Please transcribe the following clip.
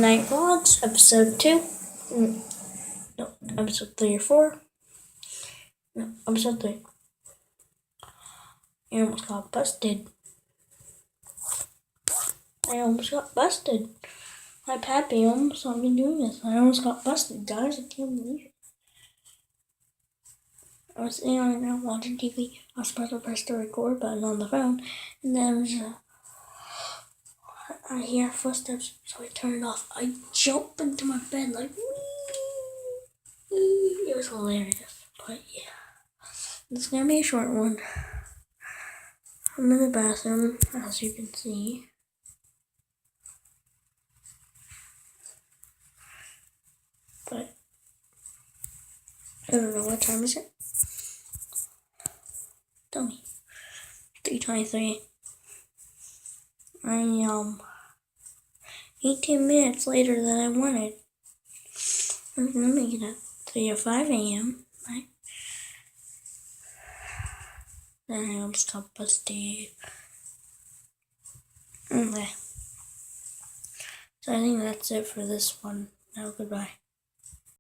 Night Vlogs, episode 2. No, episode 3 or 4. No, episode 3. I almost got busted. My pappy almost saw me doing this. I almost got busted, guys. I can't believe it. I was sitting on it now watching TV. I was supposed to press the record button on the phone, and then I hear footsteps, so I turn it off. I jump into my bed like, wee. It was hilarious, but yeah. It's gonna be a short one. I'm in the bathroom, as you can see. But I don't know, what time is it? Tell me. 3:23. I 18 minutes later than I wanted. I'm gonna make it at 3 or 5 a.m. Right? Then I almost got busted. Okay. So I think that's it for this one. Now goodbye.